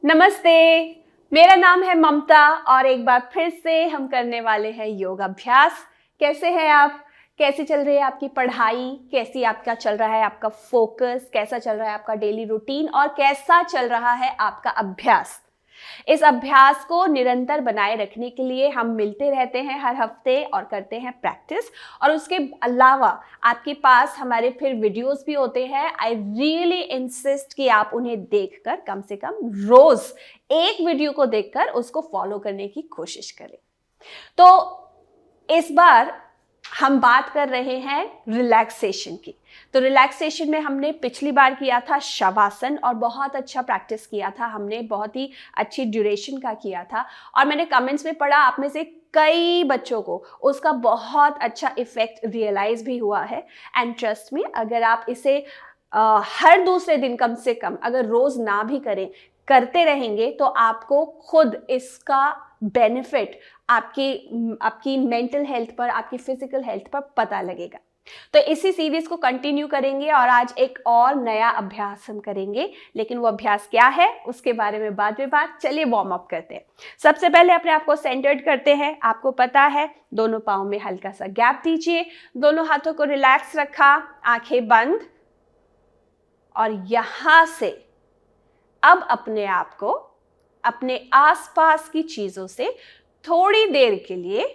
नमस्ते। मेरा नाम है ममता और एक बार फिर से हम करने वाले हैं योगाभ्यास। कैसे हैं आप? कैसी चल रही है आपकी पढ़ाई? कैसी आपका चल रहा है आपका फोकस? कैसा चल रहा है आपका डेली रूटीन और कैसा चल रहा है आपका अभ्यास? इस अभ्यास को निरंतर बनाए रखने के लिए हम मिलते रहते हैं हर हफ्ते और करते हैं प्रैक्टिस। और उसके अलावा आपके पास हमारे फिर वीडियोस भी होते हैं। आई रियली इंसिस्ट कि आप उन्हें देखकर कम से कम रोज एक वीडियो को देखकर उसको फॉलो करने की कोशिश करें। तो इस बार हम बात कर रहे हैं रिलैक्सेशन की। तो रिलैक्सेशन में हमने पिछली बार किया था शवासन और बहुत अच्छा प्रैक्टिस किया था हमने, बहुत ही अच्छी ड्यूरेशन का किया था। और मैंने कमेंट्स में पढ़ा आप में से कई बच्चों को उसका बहुत अच्छा इफेक्ट रियलाइज भी हुआ है। एंड ट्रस्ट मी, अगर आप इसे हर दूसरे दिन कम से कम अगर रोज ना भी करें, करते रहेंगे तो आपको खुद इसका बेनिफिट आपकी मेंटल हेल्थ पर, आपकी फिजिकल हेल्थ पर पता लगेगा। तो इसी सीरीज को कंटिन्यू करेंगे और आज एक और नया अभ्यास हम करेंगे। लेकिन वो अभ्यास क्या है उसके बारे में बाद में बात। चलिए वार्म अप करते हैं। सबसे पहले अपने आप को सेंटर्ड करते हैं। आपको पता है, दोनों पाँव में हल्का सा गैप दीजिए, दोनों हाथों को रिलैक्स रखा, आंखें बंद। और यहां से अब अपने आप को अपने आसपास की चीजों से थोड़ी देर के लिए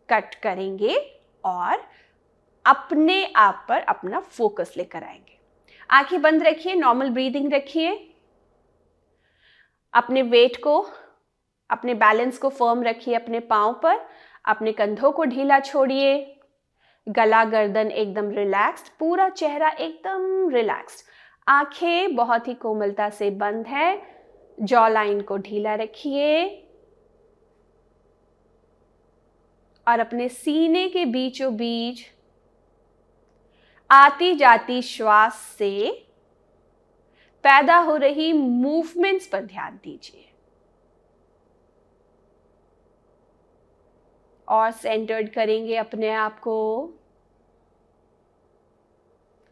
कट करेंगे और अपने आप पर अपना फोकस लेकर आएंगे। आंखें बंद रखिए, नॉर्मल ब्रीदिंग रखिए। अपने वेट को, अपने बैलेंस को फर्म रखिए अपने पांव पर। अपने कंधों को ढीला छोड़िए। गला गर्दन एकदम रिलैक्स्ड, पूरा चेहरा एकदम रिलैक्स्ड। आंखें बहुत ही कोमलता से बंद है। जॉ लाइन को ढीला रखिए और अपने सीने के बीचों बीच आती जाती श्वास से पैदा हो रही मूवमेंट्स पर ध्यान दीजिए और सेंटर्ड करेंगे अपने आप को।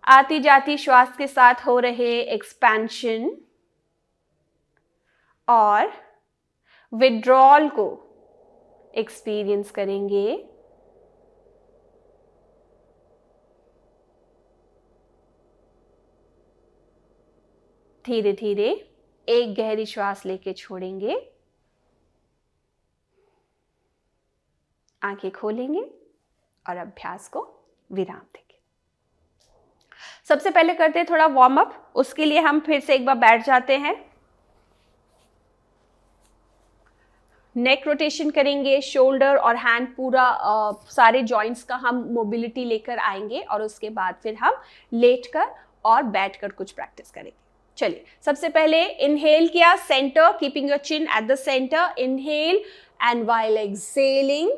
आती जाती श्वास के साथ हो रहे एक्सपेंशन और विड्रॉल को एक्सपीरियंस करेंगे। धीरे धीरे एक गहरी श्वास लेके छोड़ेंगे, आंखें खोलेंगे और अभ्यास को विराम देंगे। सबसे पहले करते हैं थोड़ा वार्म अप। उसके लिए हम फिर से एक बार बैठ जाते हैं। नेक रोटेशन करेंगे, शोल्डर और हैंड पूरा सारे जॉइंट्स का हम मोबिलिटी लेकर आएंगे और उसके बाद फिर हम लेटकर और बैठकर कुछ प्रैक्टिस करेंगे। चलिए, सबसे पहले इनहेल किया, centre, keeping your chin eight the centre. Inhale and while exhaling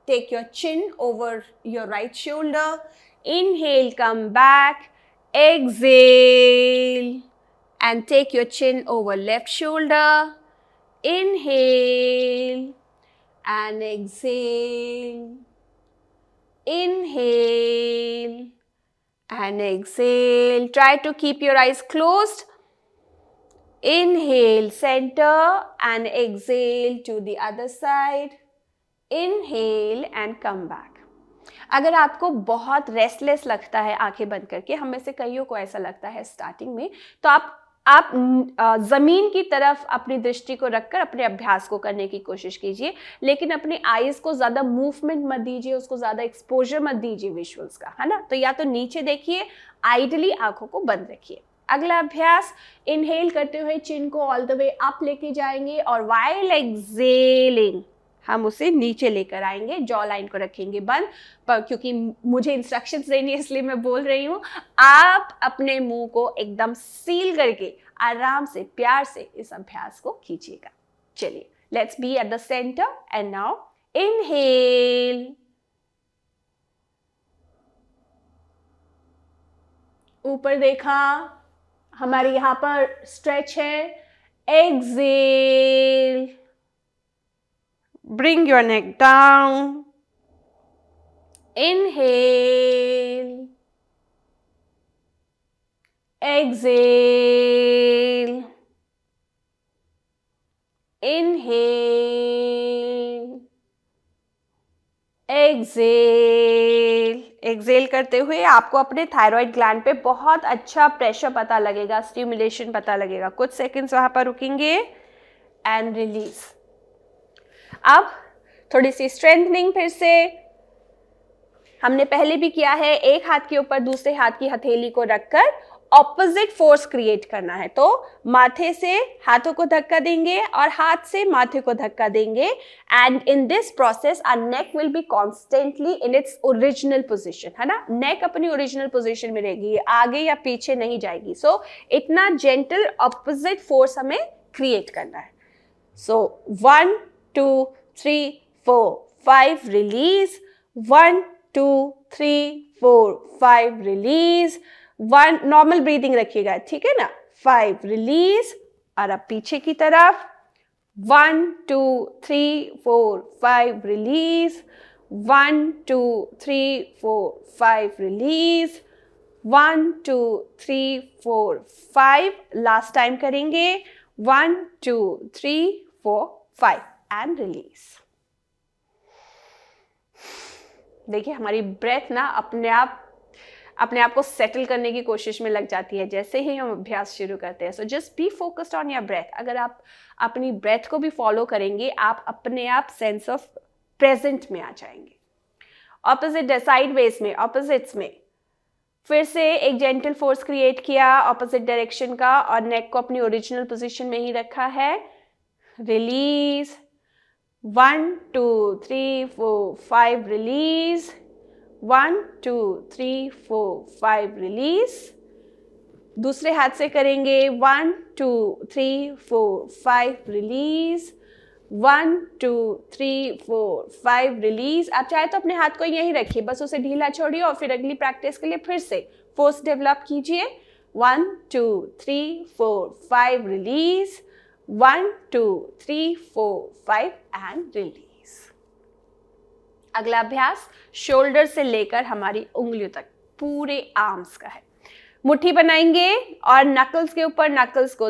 take your chin over your right shoulder. Inhale, come back. Exhale and take your chin over left shoulder. Inhale and exhale. Inhale and exhale. Try to keep your eyes closed. Inhale, center, and exhale to the other side. Inhale and come back. अगर आपको बहुत restless लगता है आंखें बंद करके, हम में से कईयों को ऐसा लगता है स्टार्टिंग में, तो आप जमीन की तरफ अपनी दृष्टि को रखकर अपने अभ्यास को करने की कोशिश कीजिए। लेकिन अपने आईज को ज्यादा मूवमेंट मत दीजिए, उसको ज्यादा एक्सपोजर मत दीजिए विजुअल्स का, है ना। तो या तो नीचे देखिए, आइडली आंखों को बंद रखिए। अगला अभ्यास, इनहेल करते हुए चिन को ऑल द वे अप लेके जाएंगे और व्हाइल एक्सहेलिंग हम उसे नीचे लेकर आएंगे। जॉ लाइन को रखेंगे बंद, पर क्योंकि मुझे इंस्ट्रक्शंस देनी है इसलिए मैं बोल रही हूं। आप अपने मुंह को एकदम सील करके आराम से, प्यार से इस अभ्यास को कीजिएगा। चलिए, let's be at the centre and now inhale, ऊपर देखा, हमारे यहां पर स्ट्रेच है। Exhale, bring your neck down. Inhale. Exhale. Inhale, exhale. Exhale करते हुए आपको अपने थायराइड ग्लैंड पे बहुत अच्छा प्रेशर पता लगेगा, स्टिमुलेशन पता लगेगा। कुछ सेकंड्स वहां पर रुकेंगे एंड रिलीज। अब थोड़ी सी स्ट्रेंथनिंग फिर से हमने पहले भी किया है। एक हाथ के ऊपर दूसरे हाथ की हथेली को रखकर ऑपोजिट फोर्स क्रिएट करना है। तो माथे से हाथों को धक्का देंगे और हाथ से माथे को धक्का देंगे and in this process our neck will be constantly in its original position, है ना। नेक अपनी ओरिजिनल पोजीशन में रहेगी, आगे या पीछे नहीं जाएगी। सो इतना जेंटल ऑपोजिट फोर्स हमें क्रिएट करना है। सो 1 2 3 4 5 रिलीज, 1 2 3 4 5 रिलीज, 1 नॉर्मल ब्रीदिंग रखिएगा, ठीक है ना। 5 रिलीज और अब पीछे की तरफ 1 2 3 4 5 रिलीज, 1 2 3 4 5 रिलीज, 1 2 3 4 5 लास्ट टाइम करेंगे, 1 2 3 4 5 एंड रिलीज। देखिए हमारी ब्रेथ ना अपने आप को सेटल करने की कोशिश में लग जाती है जैसे ही हम अभ्यास शुरू करते हैं। So just be focused on your breath. अगर आप अपनी ब्रेथ को भी फॉलो करेंगे, आप अपने आप सेंस ऑफ प्रेजेंट में आ जाएंगे। ऑपोजिट साइड वेज में, ऑपोजिट्स में फिर से एक जेंटल फोर्स क्रिएट किया ऑपोजिट डायरेक्शन का और नेक को अपनी ओरिजिनल पोजीशन में ही रखा है। Release, 1 2 3 4 5 release, 1 2 3 4 5 release. दूसरे हाथ से करेंगे 1 2 3 4 5 रिलीज, 1 2 3 4 5 रिलीज। आप चाहे तो अपने हाथ को यहीं रखिए, बस उसे ढीला छोड़िए और फिर अगली प्रैक्टिस के लिए फिर से फोर्स डेवलप कीजिए। 1 2 3 4 5 रिलीज, 1 2 3 4 5 एंड रिलीज। अगला अभ्यास शोल्डर से लेकर हमारी उंगलियों तक पूरे आर्म्स का है। मुट्ठी बनाएंगे और नकल्स के ऊपर नकल्स को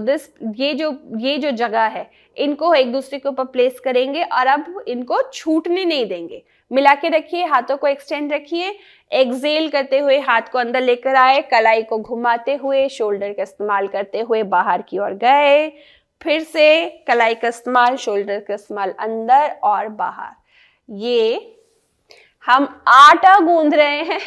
ये जो जगह है इनको एक दूसरे के ऊपर प्लेस करेंगे और अब इनको छूटने नहीं देंगे। मिला के रखिए, हाथों को एक्सटेंड रखिए। एक्सेल करते हुए हाथ को अंदर लेकर आए, कलाई को घुमाते हुए शोल्डर का इस्तेमाल करते हुए बाहर की ओर गए। फिर से कलाई का इस्तेमाल, शोल्डर का इस्तेमाल अंदर और बाहर। ये हम आटा गूंद रहे हैं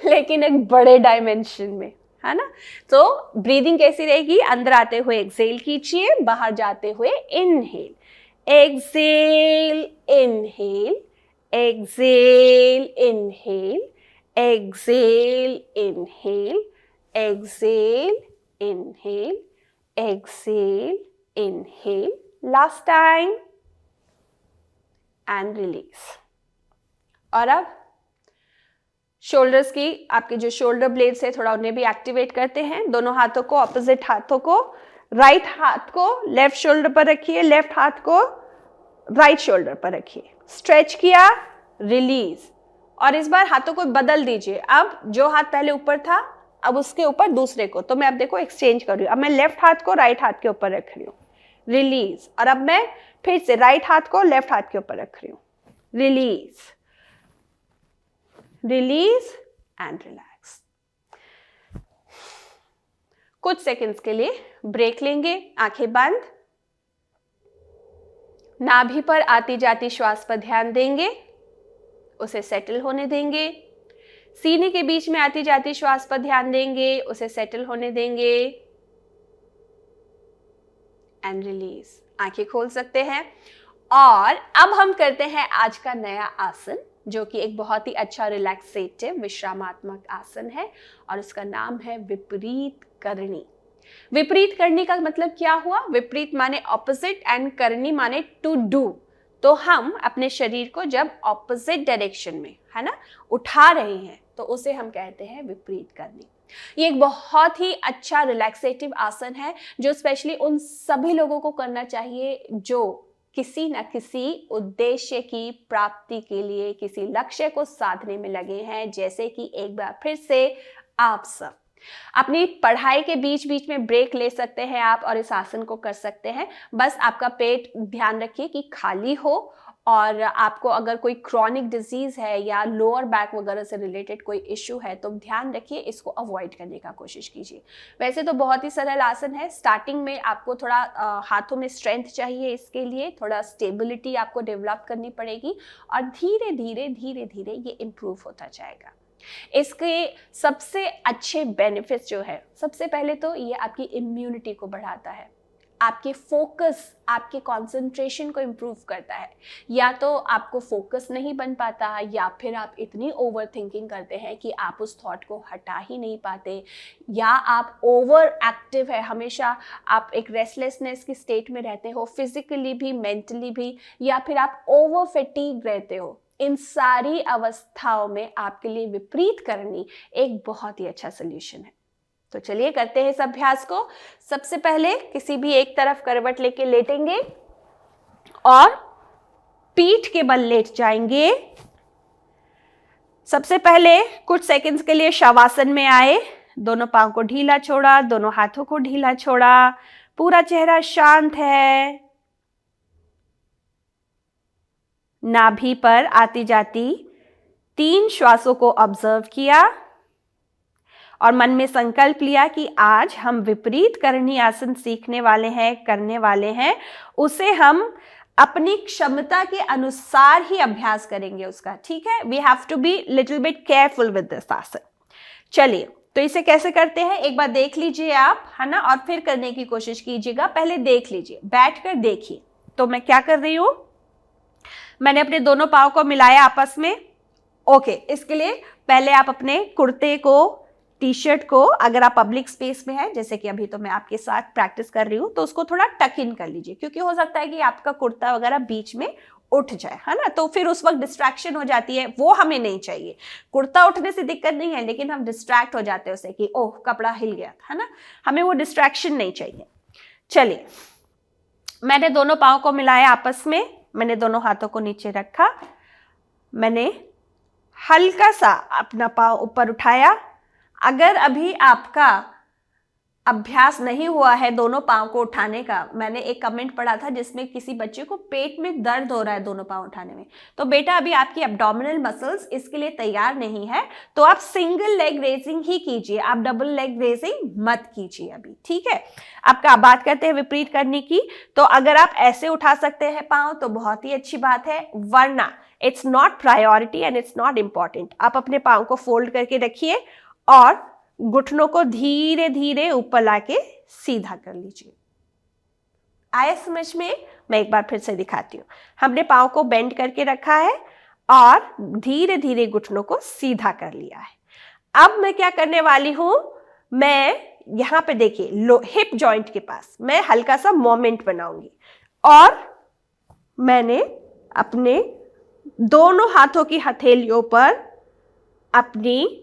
लेकिन एक बड़े डायमेंशन में, है ना। तो ब्रीदिंग कैसी रहेगी? अंदर आते हुए एक्सेल कीजिए, बाहर जाते हुए inhale, exhale inhale, exhale inhale, exhale inhale, exhale inhale, exhale inhale. Last time and release. और अब शोल्डर्स की, आपके जो शोल्डर ब्लेड्स है थोड़ा उन्हें भी एक्टिवेट करते हैं। दोनों हाथों को, ऑपोजिट हाथों को, राइट हाथ को लेफ्ट शोल्डर पर रखिए, लेफ्ट हाथ को राइट शोल्डर पर रखिए। स्ट्रेच किया, रिलीज। और इस बार हाथों को बदल दीजिए। अब जो हाथ पहले ऊपर था अब उसके ऊपर दूसरे को, तो मैं अब देखो एक्सचेंज कर रही हूँ। अब मैं लेफ्ट हाथ को राइट हाथ के ऊपर रख रही हूँ, रिलीज। और अब मैं फिर से राइट हाथ को लेफ्ट हाथ के ऊपर रख रही हूँ, रिलीज, रिलीज एंड रिलैक्स। कुछ सेकंड्स के लिए ब्रेक लेंगे, आंखें बंद। नाभि पर आती जाती श्वास पर ध्यान देंगे, उसे सेटल होने देंगे। सीने के बीच में आती जाती श्वास पर ध्यान देंगे, उसे सेटल होने देंगे एंड रिलीज। आंखें खोल सकते हैं। और अब हम करते हैं आज का नया आसन, जो कि एक बहुत ही अच्छा रिलैक्सेटिव विश्रामात्मक आसन है और उसका नाम है विपरीत करणी। विपरीत करणी का मतलब क्या हुआ? विपरीत माने ऑपोजिट एंड करणी माने टू डू। तो हम अपने शरीर को जब ऑपोजिट डायरेक्शन में, है ना, उठा रहे हैं तो उसे हम कहते हैं विपरीत करणी। ये एक बहुत ही अच्छा रिलैक्सेटिव आसन है जो स्पेशली उन सभी लोगों को करना चाहिए जो किसी न किसी उद्देश्य की प्राप्ति के लिए, किसी लक्ष्य को साधने में लगे हैं, जैसे कि एक बार फिर से आप सब। अपनी पढ़ाई के बीच बीच में ब्रेक ले सकते हैं आप और इस आसन को कर सकते हैं। बस आपका पेट ध्यान रखिए कि खाली हो, और आपको अगर कोई क्रॉनिक डिजीज है या लोअर बैक वगैरह से रिलेटेड कोई इश्यू है तो ध्यान रखिए, इसको अवॉइड करने का कोशिश कीजिए। वैसे तो बहुत ही सरल आसन है। स्टार्टिंग में आपको थोड़ा हाथों में स्ट्रेंथ चाहिए, इसके लिए थोड़ा स्टेबिलिटी आपको डेवलप करनी पड़ेगी और धीरे धीरे धीरे धीरे ये इम्प्रूव होता जाएगा। इसके सबसे अच्छे बेनिफिट्स जो है, सबसे पहले तो ये आपकी इम्यूनिटी को बढ़ाता है, आपके फोकस, आपके कंसंट्रेशन को इम्प्रूव करता है। या तो आपको फोकस नहीं बन पाता, या फिर आप इतनी ओवर थिंकिंग करते हैं कि आप उस थॉट को हटा ही नहीं पाते, या आप ओवर एक्टिव है, हमेशा आप एक रेस्टलेसनेस की स्टेट में रहते हो, फिजिकली भी मेंटली भी, या फिर आप ओवर फैटीग रहते हो। इन सारी अवस्थाओं में आपके लिए विपरीत करनी एक बहुत ही अच्छा सोल्यूशन है। तो चलिए करते हैं इस अभ्यास को। सबसे पहले किसी भी एक तरफ करवट लेके लेटेंगे और पीठ के बल लेट जाएंगे। सबसे पहले कुछ सेकंड्स के लिए शवासन में आए, दोनों पांव को ढीला छोड़ा, दोनों हाथों को ढीला छोड़ा, पूरा चेहरा शांत है। नाभि पर आती जाती 3 श्वासों को ऑब्जर्व किया और मन में संकल्प लिया कि आज हम विपरीत करणी आसन सीखने वाले हैं, करने वाले हैं, उसे हम अपनी क्षमता के अनुसार ही अभ्यास करेंगे उसका। ठीक है, we have to be little bit careful with this asana. चलिए, तो इसे कैसे करते हैं एक बार देख लीजिए आप, है ना, और फिर करने की कोशिश कीजिएगा। पहले देख लीजिए, बैठकर देखिए। तो मैं क्या कर रही हूं, मैंने अपने दोनों पांव को मिलाया आपस में। ओके, इसके लिए पहले आप अपने कुर्ते को, टी शर्ट को, अगर आप पब्लिक स्पेस में हैं, जैसे कि अभी तो मैं आपके साथ प्रैक्टिस कर रही हूँ, तो उसको थोड़ा टक इन कर लीजिए, क्योंकि हो सकता है कि आपका कुर्ता वगैरह बीच में उठ जाए, है ना, तो फिर उस वक्त डिस्ट्रैक्शन हो जाती है, वो हमें नहीं चाहिए। कुर्ता उठने से दिक्कत नहीं है, लेकिन हम डिस्ट्रैक्ट हो जाते हैं उससे कि ओह कपड़ा हिल गया, है ना, हमें वो डिस्ट्रैक्शन नहीं चाहिए। चलिए, मैंने दोनों पाँव को मिलाया आपस में, मैंने दोनों हाथों को नीचे रखा, मैंने हल्का सा अपना पाँव ऊपर उठाया। अगर अभी आपका अभ्यास नहीं हुआ है दोनों पाँव को उठाने का, मैंने एक कमेंट पढ़ा था जिसमें किसी बच्चे को पेट में दर्द हो रहा है दोनों पाँव उठाने में, तो बेटा अभी आपकी एब्डोमिनल मसल्स इसके लिए तैयार नहीं है, तो आप सिंगल लेग रेजिंग ही कीजिए, आप डबल लेग रेजिंग मत कीजिए अभी। ठीक है, आपका बात करते हैं विपरीत करने की, तो अगर आप ऐसे उठा सकते हैं पाँव तो बहुत ही अच्छी बात है, वरना it's not priority and it's not important. आप अपने पाँव को फोल्ड करके रखिए और घुटनों को धीरे धीरे ऊपर लाके सीधा कर लीजिए। आया समझ में? मैं एक बार फिर से दिखाती हूँ। हमने पाँव को बेंड करके रखा है और धीरे धीरे घुटनों को सीधा कर लिया है। अब मैं क्या करने वाली हूँ, मैं यहाँ पे देखिए हिप जॉइंट के पास मैं हल्का सा मोमेंट बनाऊंगी और मैंने अपने दोनों हाथों की हथेलियों पर अपनी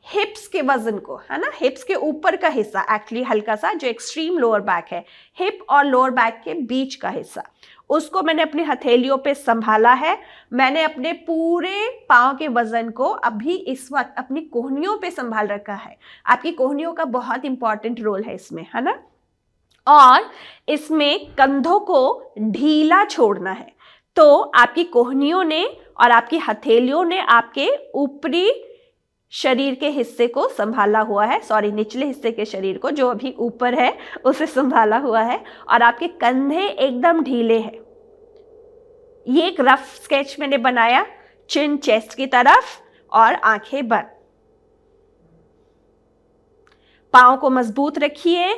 हिप्स के वजन को, है ना, हिप्स के ऊपर का हिस्सा, एक्चुअली हल्का सा जो एक्सट्रीम लोअर बैक है, हिप और लोअर बैक के बीच का हिस्सा, उसको मैंने अपनी हथेलियों पे संभाला है। मैंने अपने पूरे पाँव के वजन को अभी इस वक्त अपनी कोहनियों पे संभाल रखा है। आपकी कोहनियों का बहुत इंपॉर्टेंट रोल है इसमें, है ना, और इसमें कंधों को ढीला छोड़ना है। तो आपकी कोहनियों ने और आपकी हथेलियों ने आपके ऊपरी शरीर के हिस्से को संभाला हुआ है, सॉरी निचले हिस्से के शरीर को जो अभी ऊपर है उसे संभाला हुआ है, और आपके कंधे एकदम ढीले हैं। ये एक रफ स्केच मैंने बनाया, चिन चेस्ट की तरफ और आंखें बंद। पाँव को मजबूत रखिए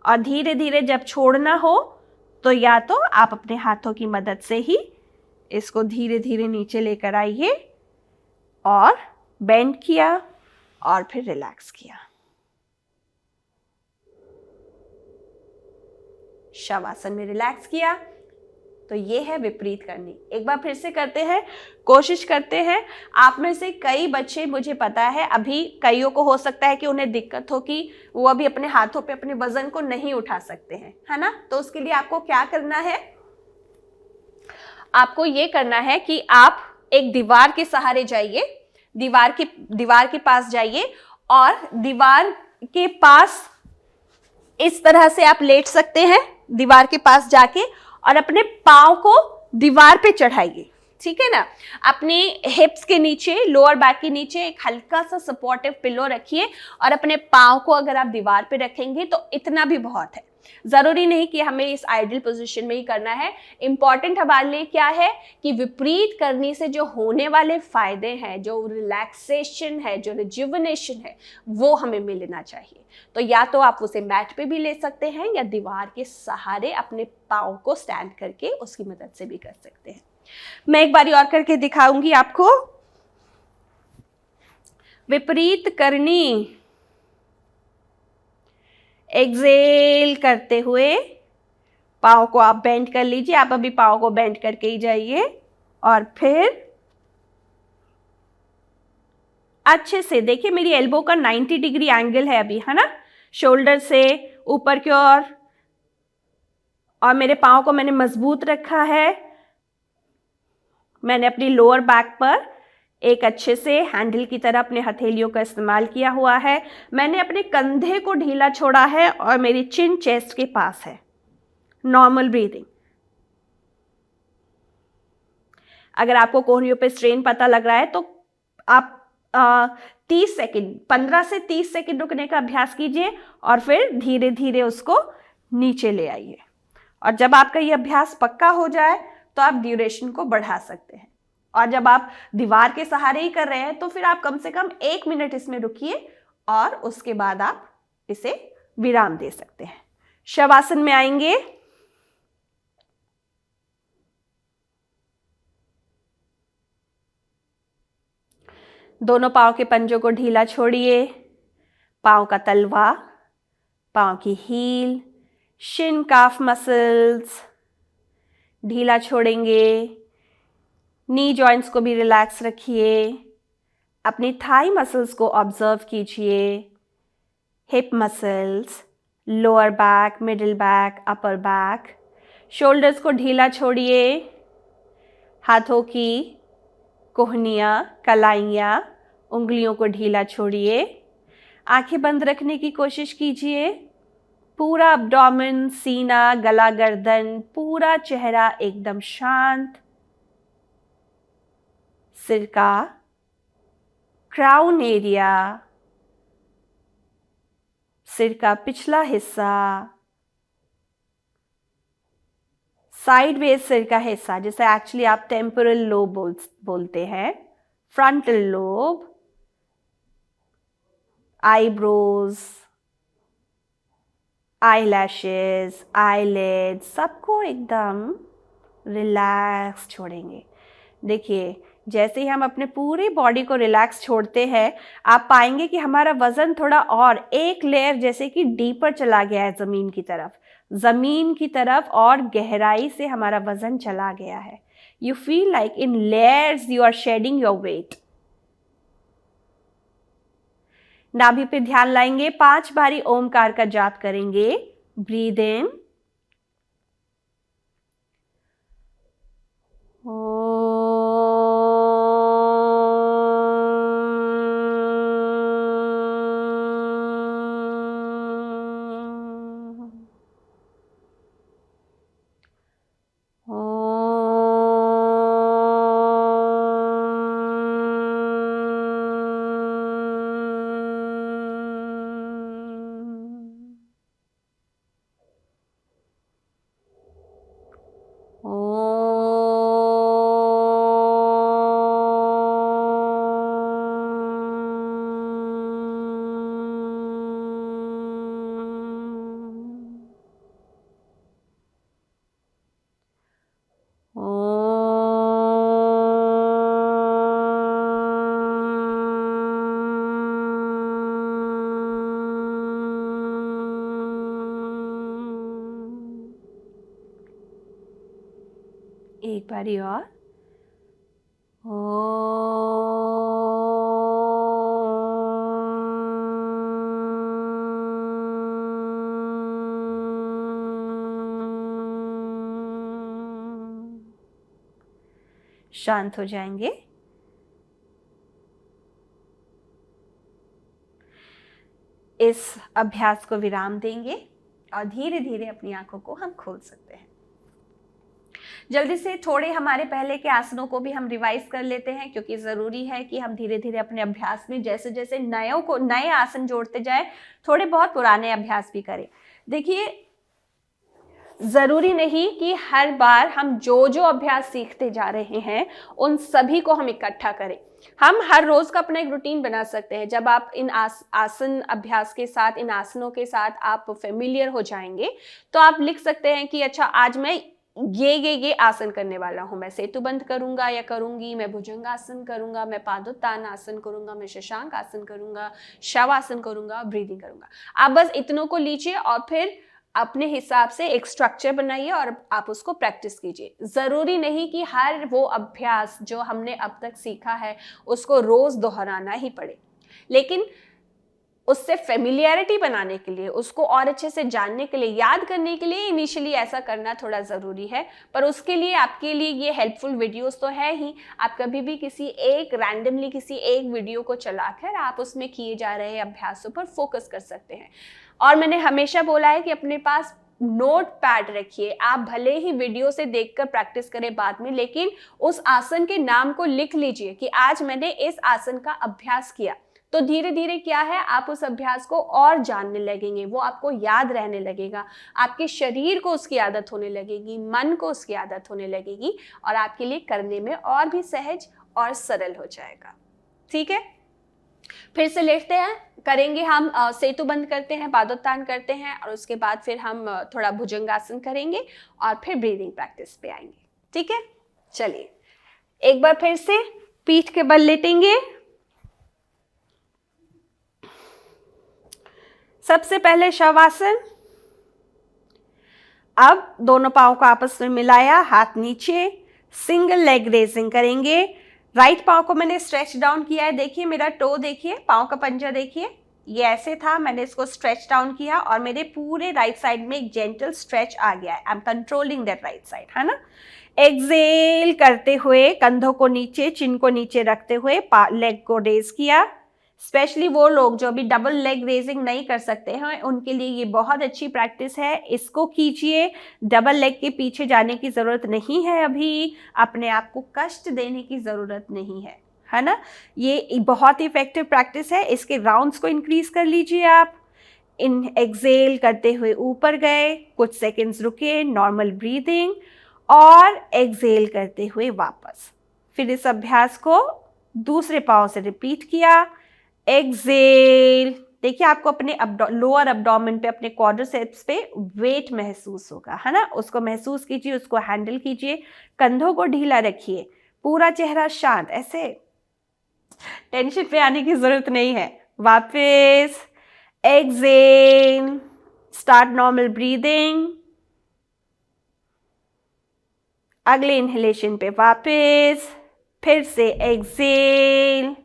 और धीरे धीरे जब छोड़ना हो तो या तो आप अपने हाथों की मदद से ही इसको धीरे धीरे नीचे लेकर आइए और बेंड किया और फिर रिलैक्स किया। शवासन में रिलैक्स किया। तो ये है विपरीत करनी। एक बार फिर से करते हैं, कोशिश करते हैं। आप में से कई बच्चे, मुझे पता है अभी कईयों को हो सकता है कि उन्हें दिक्कत हो कि वो अभी अपने हाथों पे अपने वजन को नहीं उठा सकते हैं, है ना, तो उसके लिए आपको क्या करना है, आपको ये करना है कि आप एक दीवार के सहारे जाइए। दीवार के पास जाइए और दीवार के पास इस तरह से आप लेट सकते हैं, दीवार के पास जाके, और अपने पाँव को दीवार पे चढ़ाइए, ठीक है ना। अपने हिप्स के नीचे, लोअर बैक के नीचे एक हल्का सा सपोर्टिव पिलो रखिए और अपने पाँव को अगर आप दीवार पे रखेंगे तो इतना भी बहुत है। जरूरी नहीं कि हमें इस आइडियल पोजीशन में ही करना है। इंपॉर्टेंट हमारे लिए क्या है कि विपरीत करने से जो होने वाले फायदे हैं, जो रिलैक्सेशन है, जो रिजुविनेशन है, वो हमें मिलना चाहिए। तो या तो आप उसे मैट पे भी ले सकते हैं या दीवार के सहारे अपने पाँव को स्टैंड करके उसकी मदद से भी कर सकते हैं। मैं एक बारी और करके दिखाऊंगी आपको। विपरीत करनी, एक्सेल करते हुए पाँव को आप बेंड कर लीजिए। आप अभी पाँव को बेंड करके ही जाइए और फिर अच्छे से देखिए, मेरी एल्बो का 90 डिग्री एंगल है अभी, है ना, शोल्डर से ऊपर की ओर, और मेरे पाँव को मैंने मजबूत रखा है। मैंने अपनी लोअर बैक पर एक अच्छे से हैंडल की तरह अपने हथेलियों का इस्तेमाल किया हुआ है। मैंने अपने कंधे को ढीला छोड़ा है और मेरी चिन चेस्ट के पास है। Normal breathing. अगर आपको कोहनियों पे स्ट्रेन पता लग रहा है तो आप 30 सेकंड, 15 से 30 सेकंड रुकने का अभ्यास कीजिए और फिर धीरे धीरे उसको नीचे ले आइए। और जब आपका ये अभ्यास पक्का हो जाए तो आप ड्यूरेशन को बढ़ा सकते हैं। और जब आप दीवार के सहारे ही कर रहे हैं तो फिर आप कम से कम 1 मिनट इसमें रुकिए और उसके बाद आप इसे विराम दे सकते हैं। शवासन में आएंगे। दोनों पाँव के पंजों को ढीला छोड़िए। पाँव का तलवा, पाँव की हील, शिन काफ मसल्स ढीला छोड़ेंगे। नी जॉइंट्स को भी रिलैक्स रखिए। अपनी थाई मसल्स को ऑब्जर्व कीजिए। Hip muscles, lower back, middle back, upper back. Shoulders को ढीला छोड़िए। हाथों की कोहनियाँ, कलाइयाँ, उंगलियों को ढीला छोड़िए। आंखें बंद रखने की कोशिश कीजिए। पूरा अब्डोमेन, सीना, गला, गर्दन, पूरा चेहरा एकदम शांत। सिर का क्राउन एरिया, सिर का पिछला हिस्सा, साइड बेस सिर का हिस्सा, जिसे एक्चुअली आप टेम्पोरल लोब बोलते हैं, frontal lobe, eyebrows, eyelashes, eyelid, सबको एकदम रिलैक्स छोड़ेंगे। देखिए, जैसे ही हम अपने पूरी बॉडी को रिलैक्स छोड़ते हैं, आप पाएंगे कि हमारा वजन थोड़ा और एक लेयर जैसे कि डीपर चला गया है ज़मीन की तरफ और गहराई से हमारा वजन चला गया है। You feel like in layers you are shedding your weight. नाभि पे ध्यान लाएंगे। 5 बारी ओमकार का जाप करेंगे। ब्रीद इन, एक बारी और। शांत हो जाएंगे। इस अभ्यास को विराम देंगे और धीरे धीरे अपनी आंखों को हम खोल सकते हैं। जल्दी से थोड़े हमारे पहले के आसनों को भी हम रिवाइज कर लेते हैं, क्योंकि ज़रूरी है कि हम धीरे धीरे अपने अभ्यास में जैसे जैसे नए आसन जोड़ते जाए, थोड़े बहुत पुराने अभ्यास भी करें। देखिए, ज़रूरी नहीं कि हर बार हम जो जो अभ्यास सीखते जा रहे हैं उन सभी को हम इकट्ठा करें। हम हर रोज का अपना एक रूटीन बना सकते हैं। जब आप इन आसन अभ्यास के साथ, इन आसनों के साथ आप फेमिलियर हो जाएंगे, तो आप लिख सकते हैं कि अच्छा, आज मैं ये आसन करने वाला हूं। मैं सेतुबंध करूंगा या करूंगी, मैं भुजंगासन करूंगा, मैं पादोत्तान आसन करूंगा, मैं शशांक आसन करूंगा, शवासन करूंगा, ब्रीदिंग करूंगा। आप बस इतनों को लीजिए और फिर अपने हिसाब से एक स्ट्रक्चर बनाइए और आप उसको प्रैक्टिस कीजिए। ज़रूरी नहीं कि हर वो अभ्यास जो हमने अब तक सीखा है उसको रोज़ दोहराना ही पड़े, लेकिन उससे फेमिलियरिटी बनाने के लिए, उसको और अच्छे से जानने के लिए, याद करने के लिए इनिशियली ऐसा करना थोड़ा ज़रूरी है। पर उसके लिए आपके लिए ये हेल्पफुल वीडियोस तो है ही। आप कभी भी रैंडमली किसी एक वीडियो को चलाकर आप उसमें किए जा रहे अभ्यासों पर फोकस कर सकते हैं। और मैंने हमेशा बोला है कि अपने पास नोट पैड रखिए। आप भले ही वीडियो से देखकर प्रैक्टिस करें बाद में, लेकिन उस आसन के नाम को लिख लीजिए कि आज मैंने इस आसन का अभ्यास किया। तो धीरे धीरे क्या है, आप उस अभ्यास को और जानने लगेंगे, वो आपको याद रहने लगेगा, आपके शरीर को उसकी आदत होने लगेगी, मन को उसकी आदत होने लगेगी और आपके लिए करने में और भी सहज और सरल हो जाएगा। ठीक है, फिर से लेटते हैं, करेंगे हम सेतु बंद करते हैं, पादोत्तान करते हैं और उसके बाद फिर हम थोड़ा भुजंगासन करेंगे और फिर ब्रीदिंग प्रैक्टिस पे आएंगे। ठीक है, चलिए एक बार फिर से पीठ के बल लेटेंगे। सबसे पहले शवासन। अब दोनों पाँव को आपस में मिलाया, हाथ नीचे, सिंगल लेग रेजिंग करेंगे। राइट पाँव को मैंने स्ट्रेच डाउन किया है। देखिए मेरा टो, देखिए पाँव का पंजा, देखिए ये ऐसे था, मैंने इसको स्ट्रेच डाउन किया और मेरे पूरे राइट साइड में एक जेंटल स्ट्रेच आ गया है। I am controlling that right side, है ना। एक्सेल करते हुए कंधों को नीचे, चिन को नीचे रखते हुए लेग को रेज किया। स्पेशली वो लोग जो अभी डबल लेग रेजिंग नहीं कर सकते हैं, उनके लिए ये बहुत अच्छी प्रैक्टिस है, इसको कीजिए। डबल लेग के पीछे जाने की ज़रूरत नहीं है, अभी अपने आप को कष्ट देने की ज़रूरत नहीं है ना। ये बहुत ही इफेक्टिव प्रैक्टिस है। इसके राउंड्स को इंक्रीज कर लीजिए आप। इन एक्सेल करते हुए ऊपर गए, कुछ सेकेंड्स रुके, नॉर्मल ब्रीदिंग, और एक्सेल करते हुए वापस। फिर इस अभ्यास को दूसरे पाँव से रिपीट किया। एक्सेल, देखिए आपको अपने लोअर अब्डोमेन पे, अपने क्वाड्रिसेप्स पे वेट महसूस होगा, है ना। उसको महसूस कीजिए, उसको हैंडल कीजिए। कंधों को ढीला रखिए, पूरा चेहरा शांत, ऐसे टेंशन पे आने की जरूरत नहीं है। वापस एक्सेल, स्टार्ट नॉर्मल ब्रीदिंग। अगले इनहेलेशन पे वापस, फिर से एक्सेल,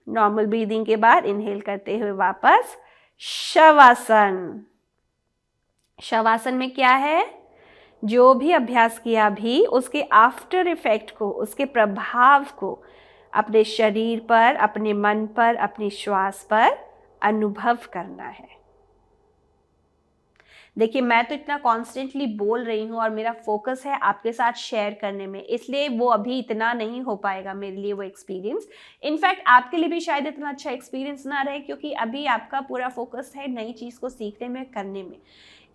नॉर्मल ब्रीदिंग के बाद इनहेल करते हुए वापस शवासन। शवासन में क्या है, जो भी अभ्यास किया भी, उसके आफ्टर इफेक्ट को, उसके प्रभाव को अपने शरीर पर, अपने मन पर, अपनी श्वास पर अनुभव करना है। देखिए मैं तो इतना कॉन्स्टेंटली बोल रही हूँ और मेरा फोकस है आपके साथ शेयर करने में, इसलिए वो अभी इतना नहीं हो पाएगा मेरे लिए वो एक्सपीरियंस। इनफैक्ट आपके लिए भी शायद इतना अच्छा एक्सपीरियंस ना रहे, क्योंकि अभी आपका पूरा फोकस है नई चीज़ को सीखने में, करने में।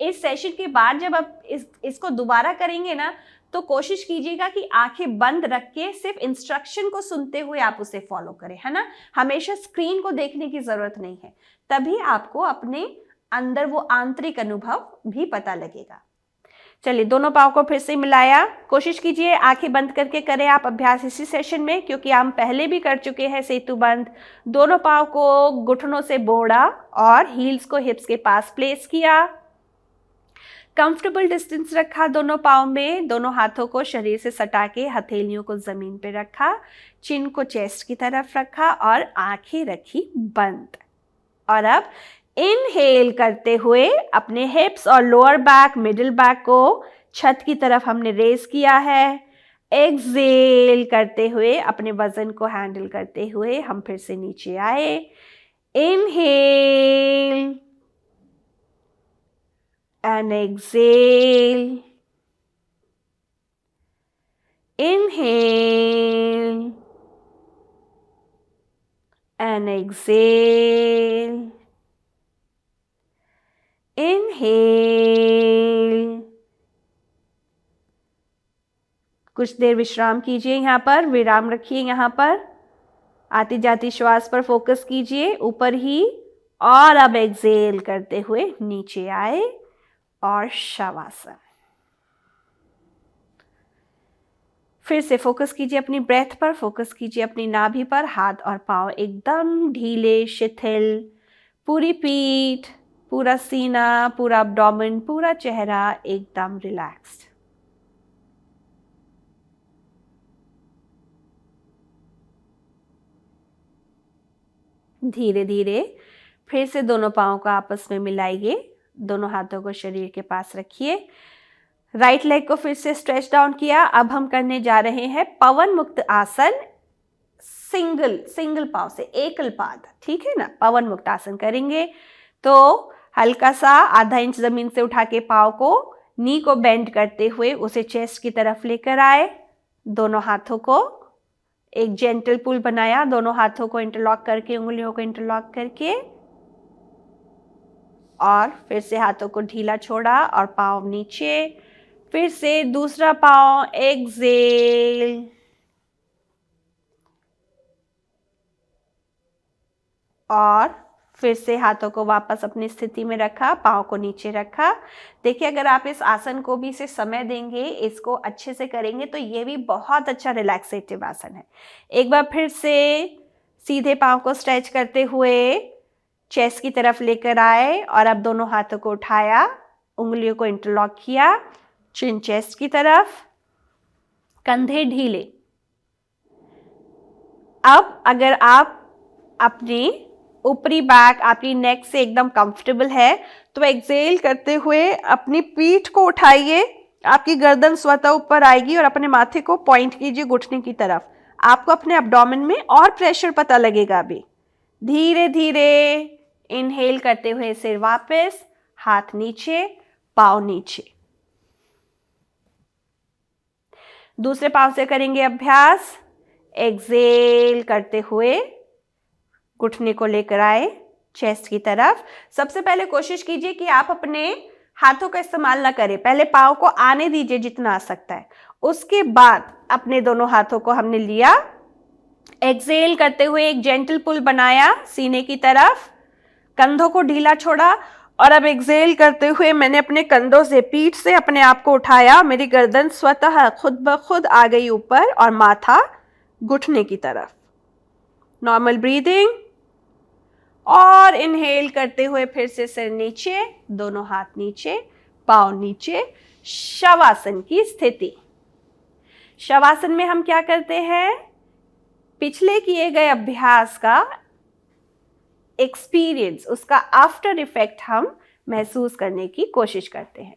इस सेशन के बाद जब आप इसको दोबारा करेंगे ना, तो कोशिश कीजिएगा कि आंखें बंद रख के सिर्फ इंस्ट्रक्शन को सुनते हुए आप उसे फॉलो करें, है ना। हमेशा स्क्रीन को देखने की जरूरत नहीं है, तभी आपको अपने अंदर वो आंतरिक अनुभव भी पता लगेगा। चलिए दोनों पाँव को फिर से मिलाया। कोशिश कीजिए आंखें बंद करके करें आप अभ्यास इसी सेशन में, क्योंकि हम पहले भी कर चुके हैं सेतु बंद। दोनों पाँव को घुटनों से बोड़ा और हील्स को हिप्स के पास प्लेस किया। कंफर्टेबल डिस्टेंस रखा दोनों पाँव में, दोनों हाथों को शरीर से सटा के हथेलियों को जमीन पे रखा, चिन को चेस्ट की तरफ रखा और आंखें रखी बंद। और अब इनहेल करते हुए अपने हिप्स और लोअर बैक, मिडिल बैक को छत की तरफ हमने रेज किया है। एक्सेल करते हुए अपने वजन को हैंडल करते हुए हम फिर से नीचे आए। Inhale and exhale, inhale and exhale, inhale. कुछ देर विश्राम कीजिए, यहाँ पर विराम रखिए, यहाँ पर आती जाती श्वास पर फोकस कीजिए, ऊपर ही। और अब एक्सेल करते हुए नीचे आए और शवासन। फिर से फोकस कीजिए अपनी ब्रेथ पर, फोकस कीजिए अपनी नाभि पर। हाथ और पांव एकदम ढीले, शिथिल, पूरी पीठ, पूरा सीना, पूरा एब्डोमेन, पूरा चेहरा एकदम रिलैक्स्ड। धीरे धीरे फिर से दोनों पाँव को आपस में मिलाइए, दोनों हाथों को शरीर के पास रखिए। राइट लेग को फिर से स्ट्रेच डाउन किया। अब हम करने जा रहे हैं पवन मुक्त आसन, सिंगल पाँव से, एकल पाद, ठीक है ना। पवन मुक्त आसन करेंगे तो हल्का सा आधा इंच जमीन से उठा के पाँव को, नी को बेंड करते हुए उसे चेस्ट की तरफ लेकर आए। दोनों हाथों को एक जेंटल पुल बनाया, दोनों हाथों को इंटरलॉक करके, उंगलियों को इंटरलॉक करके, और फिर से हाथों को ढीला छोड़ा और पाँव नीचे। फिर से दूसरा पाँव, एक्सेल, और फिर से हाथों को वापस अपनी स्थिति में रखा, पाँव को नीचे रखा। देखिए, अगर आप इस आसन को भी इसे समय देंगे, इसको अच्छे से करेंगे तो ये भी बहुत अच्छा रिलैक्सेटिव आसन है। एक बार फिर से सीधे पाँव को स्ट्रेच करते हुए चेस्ट की तरफ लेकर आए और अब दोनों हाथों को उठाया, उंगलियों को इंटरलॉक किया, चिन चेस्ट की तरफ, कंधे ढीले। अब अगर आप अपनी ऊपरी बैक, आपकी नेक से एकदम कंफर्टेबल है तो एक्सेल करते हुए अपनी पीठ को उठाइए, आपकी गर्दन स्वतः ऊपर आएगी और अपने माथे को पॉइंट कीजिए घुटने की तरफ। आपको अपने एब्डोमेन में और प्रेशर पता लगेगा। अभी धीरे धीरे इनहेल करते हुए सिर वापस, हाथ नीचे, पाँव नीचे। दूसरे पाँव से करेंगे अभ्यास। एक्सेल करते हुए घुटने को लेकर आए चेस्ट की तरफ। सबसे पहले कोशिश कीजिए कि आप अपने हाथों का इस्तेमाल ना करें, पहले पाँव को आने दीजिए जितना आ सकता है। उसके बाद अपने दोनों हाथों को हमने लिया, एक्सेल करते हुए एक जेंटल पुल बनाया सीने की तरफ, कंधों को ढीला छोड़ा और अब एक्सेल करते हुए मैंने अपने कंधों से, पीठ से अपने आप को उठाया। मेरी गर्दन स्वतः खुद ब खुद आ गई ऊपर और माथा घुटने की तरफ। नॉर्मल ब्रीदिंग, और इनहेल करते हुए फिर से सिर नीचे, दोनों हाथ नीचे, पाँव नीचे, शवासन की स्थिति। शवासन में हम क्या करते हैं, पिछले किए गए अभ्यास का एक्सपीरियंस, उसका आफ्टर इफेक्ट हम महसूस करने की कोशिश करते हैं।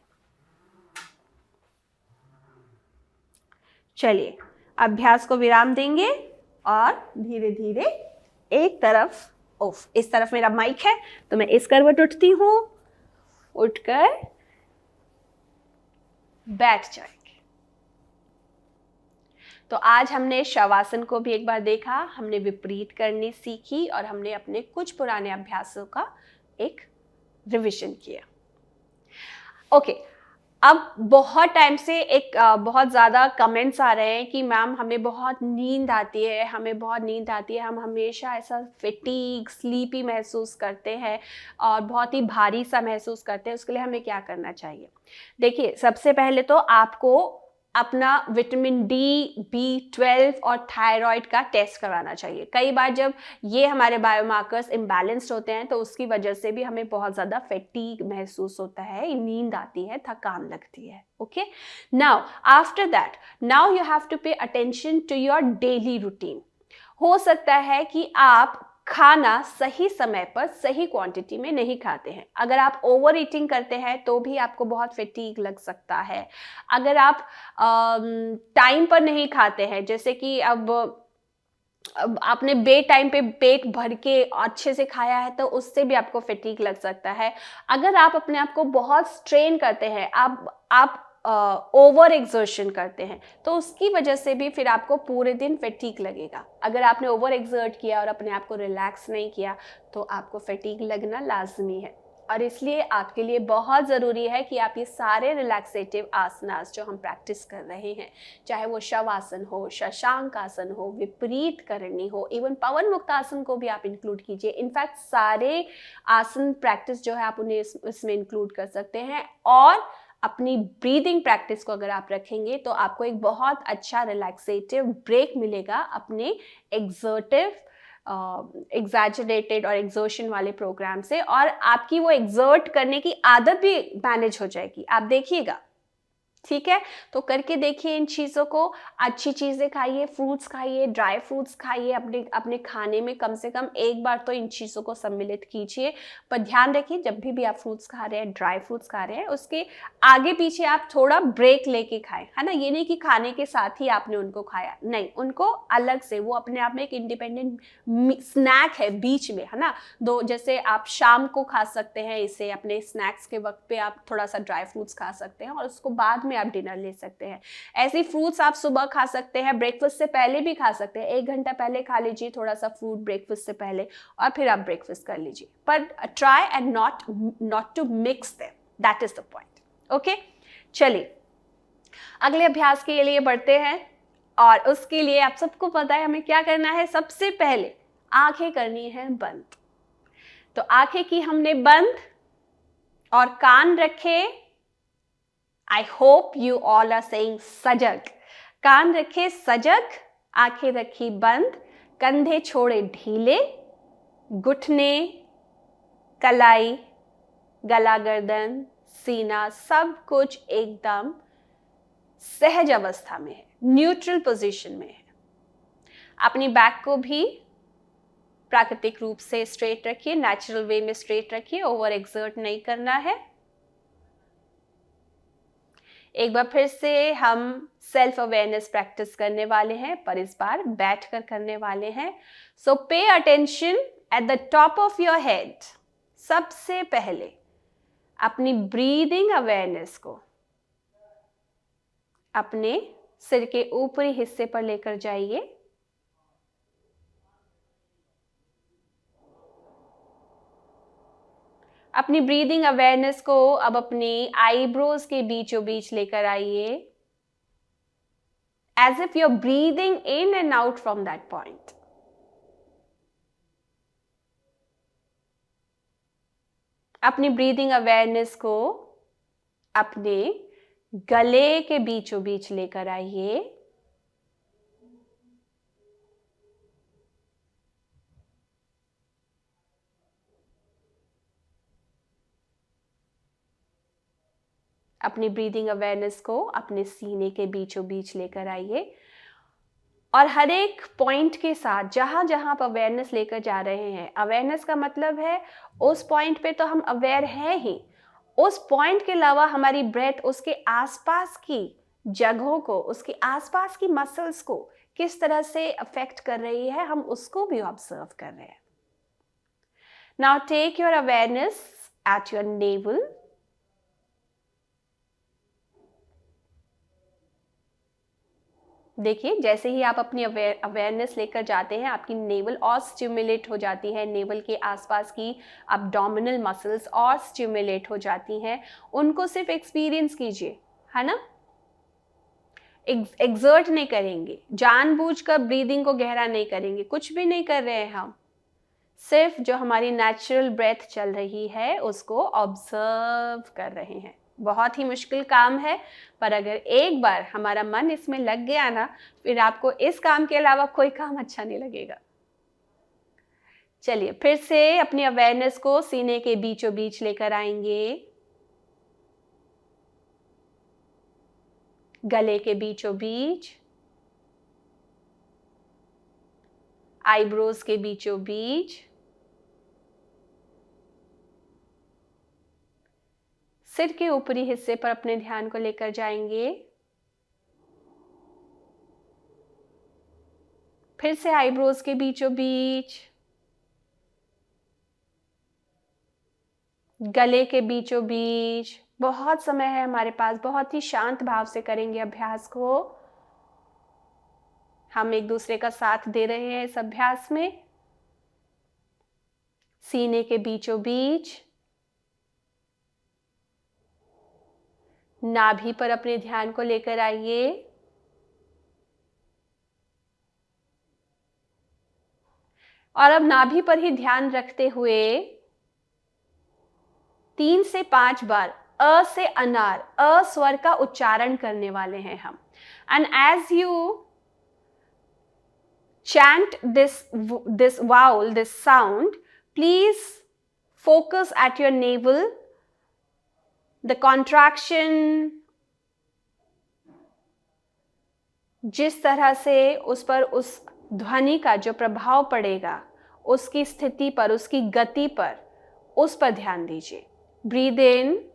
चलिए अभ्यास को विराम देंगे और धीरे धीरे एक तरफ, इस तरफ मेरा माइक है तो मैं इस करवट उठती हूं, उठकर बैठ जाएंगे। तो आज हमने शवासन को भी एक बार देखा, हमने विपरीत करनी सीखी और हमने अपने कुछ पुराने अभ्यासों का एक रिवीजन किया। ओके, अब बहुत टाइम से बहुत ज़्यादा कमेंट्स आ रहे हैं कि मैम हमें बहुत नींद आती है, हम हमेशा ऐसा फटीग, स्लीपी महसूस करते हैं और बहुत ही भारी सा महसूस करते हैं, उसके लिए हमें क्या करना चाहिए। देखिए, सबसे पहले तो आपको अपना विटामिन डी, B12 और थायराइड का टेस्ट करवाना चाहिए। कई बार जब ये हमारे बायोमार्कर्स इम्बैलेंस्ड होते हैं तो उसकी वजह से भी हमें बहुत ज़्यादा फैटीग महसूस होता है, नींद आती है, थकान लगती है। Okay, now after that, now you have to pay attention to your daily routine. हो सकता है कि आप खाना सही समय पर सही क्वांटिटी में नहीं खाते हैं। अगर आप ओवर ईटिंग करते हैं तो भी आपको बहुत फैटीग लग सकता है। अगर आप टाइम पर नहीं खाते हैं, जैसे कि अब आपने बे टाइम पे पेट भर के अच्छे से खाया है तो उससे भी आपको फैटीग लग सकता है। अगर आप अपने आप को बहुत स्ट्रेन करते हैं, आप ओवर एक्सर्शन करते हैं, तो उसकी वजह से भी फिर आपको पूरे दिन फैटीग लगेगा। अगर आपने ओवर एक्सर्ट किया और अपने आप को रिलैक्स नहीं किया तो आपको फैटीग लगना लाजमी है। और इसलिए आपके लिए बहुत ज़रूरी है कि आप ये सारे रिलैक्सेटिव आसनास जो हम प्रैक्टिस कर रहे हैं, चाहे वो शवासन हो, शशांक आसन हो, विपरीत करनी हो, इवन पवन मुक्त आसन को भी आप इंक्लूड कीजिए। इनफैक्ट सारे आसन प्रैक्टिस जो है आप उन्हें इसमें इंक्लूड कर सकते हैं। और अपनी ब्रीदिंग प्रैक्टिस को अगर आप रखेंगे तो आपको एक बहुत अच्छा रिलैक्सेटिव ब्रेक मिलेगा अपने एग्जैजरेटेड और एग्जर्शन वाले प्रोग्राम से, और आपकी वो एग्जर्ट करने की आदत भी मैनेज हो जाएगी। आप देखिएगा, ठीक है? तो करके देखिए इन चीज़ों को। अच्छी चीज़ें खाइए, फ्रूट्स खाइए, ड्राई फ्रूट्स खाइए, अपने अपने खाने में कम से कम एक बार तो इन चीज़ों को सम्मिलित कीजिए। पर ध्यान रखिए, जब भी आप फ्रूट्स खा रहे हैं, ड्राई फ्रूट्स खा रहे हैं, उसके आगे पीछे आप थोड़ा ब्रेक लेके खाएं, है ना? ये नहीं कि खाने के साथ ही आपने उनको खाया, नहीं, उनको अलग से, वो अपने आप में एक इंडिपेंडेंट स्नैक है बीच में, है ना? दो, जैसे आप शाम को खा सकते हैं इसे, अपने स्नैक्स के वक्त पे आप थोड़ा सा ड्राई फ्रूट्स खा सकते हैं और उसको बाद में आप डिनर ले सकते हैं। ऐसी फ्रूट्स आप सुबह खा सकते हैं, ब्रेकफास्ट से पहले भी खा सकते हैं। 1 घंटा पहले खा लीजिए थोड़ा सा फ्रूट ब्रेकफास्ट से पहले, और फिर आप ब्रेकफास्ट कर लीजिए। पर try and not to mix them, that is the point. Okay, चलिए अगले अभ्यास के लिए बढ़ते हैं। और उसके लिए आप सबको पता है हमें क्या करना है। सबसे पहले आंखें करनी है बंद। तो आंखें की हमने बंद और कान रखे। I hope you all are seeing सजग। कान रखे सजग, आंखें रखी बंद, कंधे छोड़े ढीले, घुटने, कलाई, गला, गर्दन, सीना, सब कुछ एकदम सहज अवस्था में है, न्यूट्रल पोजीशन में है। अपनी बैक को भी प्राकृतिक रूप से स्ट्रेट रखिए, नेचुरल वे में स्ट्रेट रखिए, ओवर एक्सर्ट नहीं करना है। एक बार फिर से हम सेल्फ अवेयरनेस प्रैक्टिस करने वाले हैं, पर इस बार बैठकर करने वाले हैं। So pay attention at the top of your head. सबसे पहले अपनी ब्रीदिंग अवेयरनेस को अपने सिर के ऊपरी हिस्से पर लेकर जाइए। अपनी ब्रीदिंग अवेयरनेस को अब अपनी आईब्रोज के बीचों बीच लेकर आइए, as if you are breathing in and out from that point. अपनी ब्रीदिंग अवेयरनेस को अपने गले के बीचों बीच लेकर आइए। अपनी ब्रीदिंग अवेयरनेस को अपने सीने के बीचों बीच लेकर आइए। और हर एक पॉइंट के साथ जहां जहां आप अवेयरनेस लेकर जा रहे हैं, अवेयरनेस का मतलब है उस पॉइंट पे तो हम अवेयर हैं ही, उस पॉइंट के अलावा हमारी ब्रेथ उसके आसपास की जगहों को, उसके आसपास की मसल्स को किस तरह से अफेक्ट कर रही है, हम उसको भी ऑब्जर्व कर रहे हैं। Now take your awareness at your navel. देखिए, जैसे ही आप अपनी अवेयरनेस लेकर जाते हैं, आपकी नेवल और स्टिमुलेट हो जाती है, नेवल के आसपास की अब्डोमिनल मसल्स और स्टिमुलेट हो जाती हैं। उनको सिर्फ एक्सपीरियंस कीजिए, है ना? एक्सर्ट नहीं करेंगे, जानबूझकर ब्रीदिंग को गहरा नहीं करेंगे, कुछ भी नहीं कर रहे हैं हम। सिर्फ जो हमारी नेचुरल ब्रेथ चल रही है उसको ऑब्जर्व कर रहे हैं। बहुत ही मुश्किल काम है, पर अगर एक बार हमारा मन इसमें लग गया ना, फिर आपको इस काम के अलावा कोई काम अच्छा नहीं लगेगा। चलिए फिर से अपनी अवेयरनेस को सीने के बीचों बीच लेकर आएंगे, गले के बीचों बीच, आईब्रोज के बीचों बीच, सिर के ऊपरी हिस्से पर अपने ध्यान को लेकर जाएंगे। फिर से आईब्रोज के बीचों बीच, गले के बीचों बीच। बहुत समय है हमारे पास, बहुत ही शांत भाव से करेंगे अभ्यास को। हम एक दूसरे का साथ दे रहे हैं इस अभ्यास में। सीने के बीचों बीच, नाभि पर अपने ध्यान को लेकर आइए। और अब नाभि पर ही ध्यान रखते हुए 3 से 5 बार अ से अनार, अ स्वर का उच्चारण करने वाले हैं हम। And as you chant this vowel, this sound, please focus at your navel, the contraction, जिस तरह से उस पर उस ध्वनि का जो प्रभाव पड़ेगा, उसकी स्थिति पर, उसकी गति पर, उस पर ध्यान दीजिए। ब्रीद इन,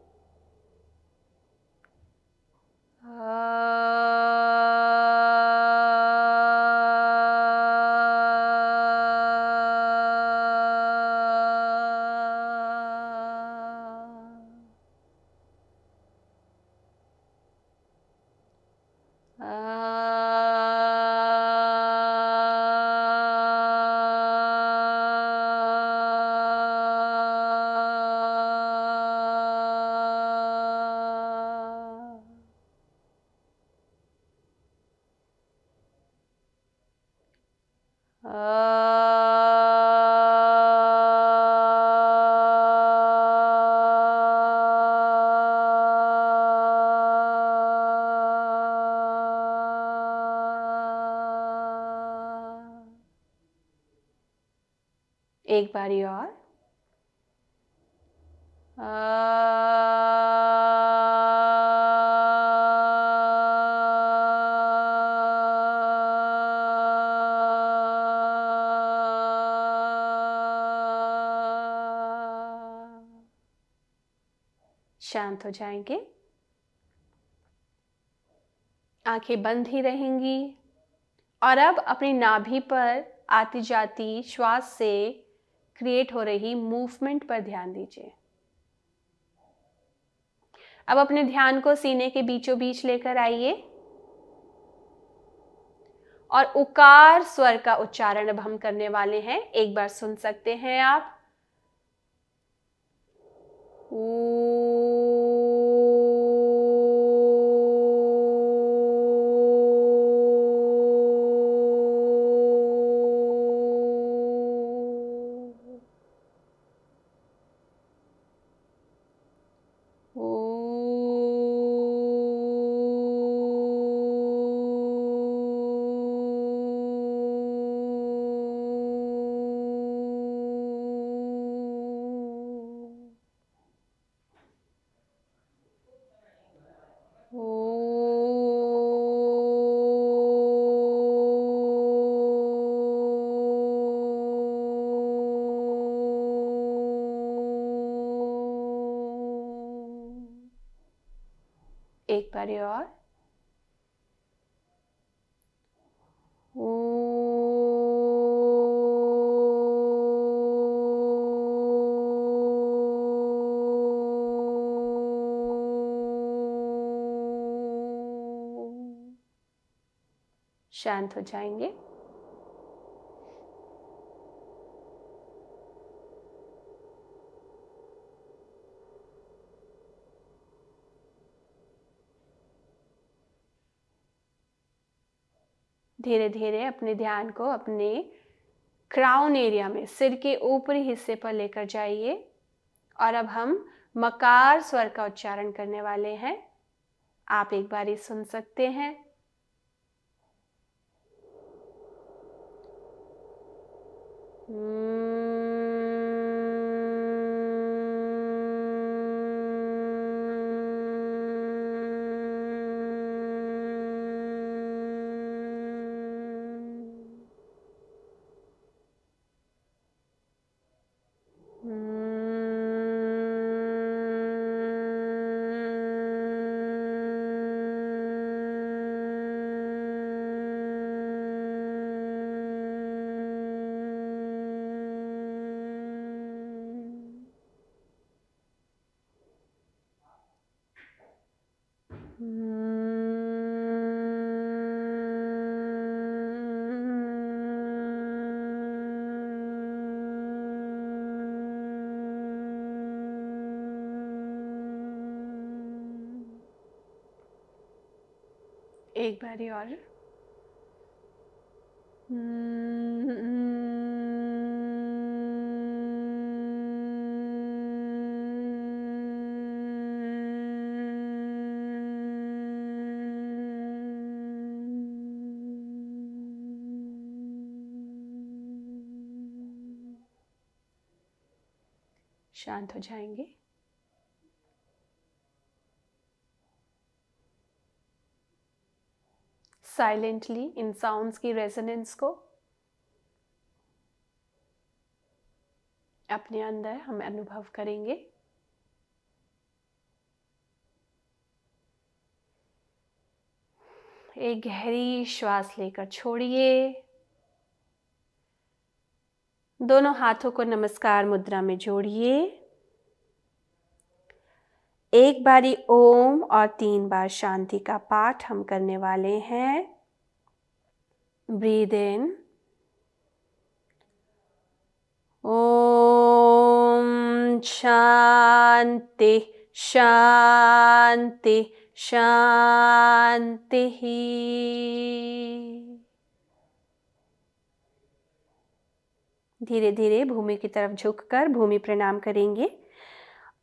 एक बारी और। शांत हो जाएंगे, आंखें बंद ही रहेंगी। और अब अपनी नाभि पर आती जाती श्वास से क्रिएट हो रही मूवमेंट पर ध्यान दीजिए। अब अपने ध्यान को सीने के बीचों बीच लेकर आइए और उकार स्वर का उच्चारण अब हम करने वाले हैं। एक बार सुन सकते हैं आप। एक बार और। शांत हो जाएंगे। धीरे धीरे अपने ध्यान को अपने क्राउन एरिया में, सिर के ऊपरी हिस्से पर लेकर जाइए। और अब हम मकार स्वर का उच्चारण करने वाले हैं। आप एक बार ही सुन सकते हैं। एक बारी और। शांत हो जाएंगे। साइलेंटली इन साउंड्स की रेजोनेंस को अपने अंदर हम अनुभव करेंगे। एक गहरी श्वास लेकर छोड़िए। दोनों हाथों को नमस्कार मुद्रा में जोड़िए। एक बारी ओम और 3 बार शांति का पाठ हम करने वाले हैं। ब्रीद इन, ओम शांति शांति शांति। धीरे धीरे भूमि की तरफ झुककर भूमि प्रणाम करेंगे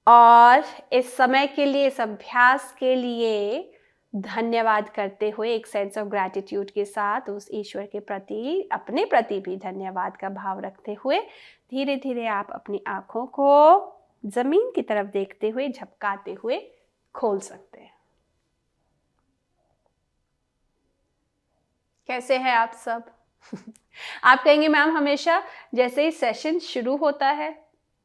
और इस समय के लिए, इस अभ्यास के लिए धन्यवाद करते हुए, एक सेंस ऑफ ग्रैटिट्यूड के साथ उस ईश्वर के प्रति, अपने प्रति भी धन्यवाद का भाव रखते हुए धीरे धीरे आप अपनी आंखों को जमीन की तरफ देखते हुए, झपकाते हुए खोल सकते हैं। कैसे हैं आप सब? आप कहेंगे मैम हमेशा जैसे ही सेशन शुरू होता है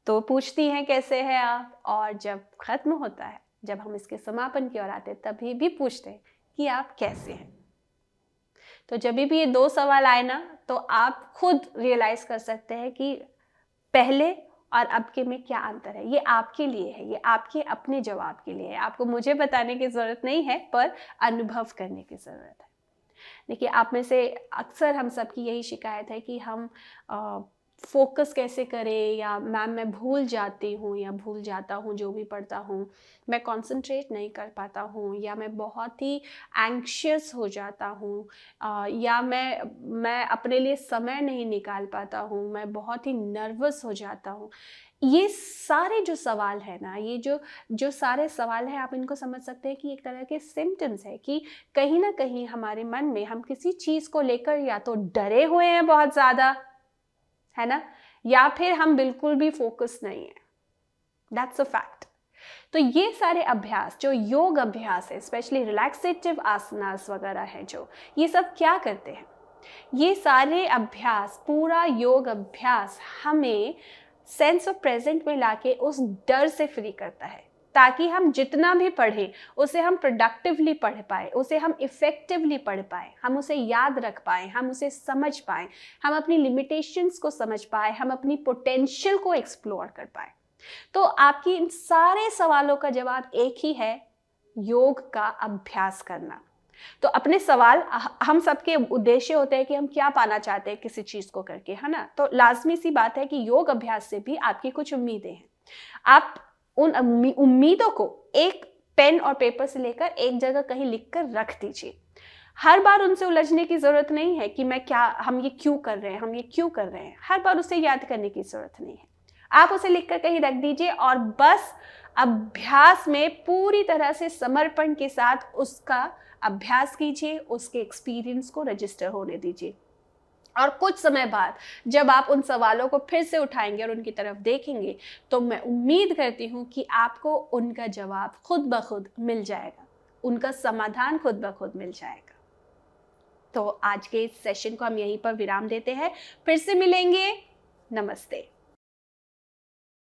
तो पूछती हैं कैसे हैं आप, और जब खत्म होता है, जब हम इसके समापन की ओर आते हैं, तभी भी पूछते हैं कि आप कैसे हैं। तो जब भी ये 2 सवाल आए ना, तो आप खुद रियलाइज कर सकते हैं कि पहले और अब के में क्या अंतर है। ये आपके लिए है, ये आपके अपने जवाब के लिए है। आपको मुझे बताने की ज़रूरत नहीं है, पर अनुभव करने की ज़रूरत है। देखिए, आप में से अक्सर हम सबकी यही शिकायत है कि हम फोकस कैसे करें, या मैम मैं भूल जाती हूँ या भूल जाता हूँ जो भी पढ़ता हूँ, मैं कंसंट्रेट नहीं कर पाता हूँ, या मैं बहुत ही एंग्शियस हो जाता हूँ, या मैं अपने लिए समय नहीं निकाल पाता हूँ, मैं बहुत ही नर्वस हो जाता हूँ। ये सारे जो सवाल है ना, ये जो सारे सवाल हैं, आप इनको समझ सकते हैं कि एक तरह के सिम्टम्स है कि कहीं ना कहीं हमारे मन में हम किसी चीज़ को लेकर या तो डरे हुए हैं बहुत ज़्यादा, है ना, या फिर हम बिल्कुल भी फोकस नहीं है। That's a fact. तो ये सारे अभ्यास, जो योग अभ्यास है, स्पेशली रिलैक्सेटिव आसनास वगैरह है, जो ये सब क्या करते हैं, ये सारे अभ्यास, पूरा योग अभ्यास हमें सेंस ऑफ प्रेजेंट में लाके उस डर से फ्री करता है, ताकि हम जितना भी पढ़ें उसे हम प्रोडक्टिवली पढ़ पाए, उसे हम इफ़ेक्टिवली पढ़ पाए, हम उसे याद रख पाए, हम उसे समझ पाए, हम अपनी लिमिटेशंस को समझ पाए, हम अपनी पोटेंशियल को एक्सप्लोर कर पाए। तो आपकी इन सारे सवालों का जवाब एक ही है, योग का अभ्यास करना। तो अपने सवाल, हम सबके उद्देश्य होते हैं कि हम क्या पाना चाहते हैं किसी चीज़ को करके, है ना। तो लाजमी सी बात है कि योग अभ्यास से भी आपकी कुछ उम्मीदें हैं। आप उन उम्मीदों को एक पेन और पेपर से लेकर एक जगह कहीं लिख कर रख दीजिए। हर बार उनसे उलझने की ज़रूरत नहीं है कि हम ये क्यों कर रहे हैं, हम ये क्यों कर रहे हैं। हर बार उसे याद करने की ज़रूरत नहीं है। आप उसे लिख कर कहीं रख दीजिए और बस अभ्यास में पूरी तरह से समर्पण के साथ उसका अभ्यास कीजिए, उसके एक्सपीरियंस को रजिस्टर होने दीजिए। और कुछ समय बाद जब आप उन सवालों को फिर से उठाएंगे और उनकी तरफ देखेंगे, तो मैं उम्मीद करती हूँ कि आपको उनका जवाब खुद ब खुद मिल जाएगा, उनका समाधान खुद ब खुद मिल जाएगा। तो आज के इस सेशन को हम यहीं पर विराम देते हैं। फिर से मिलेंगे। नमस्ते।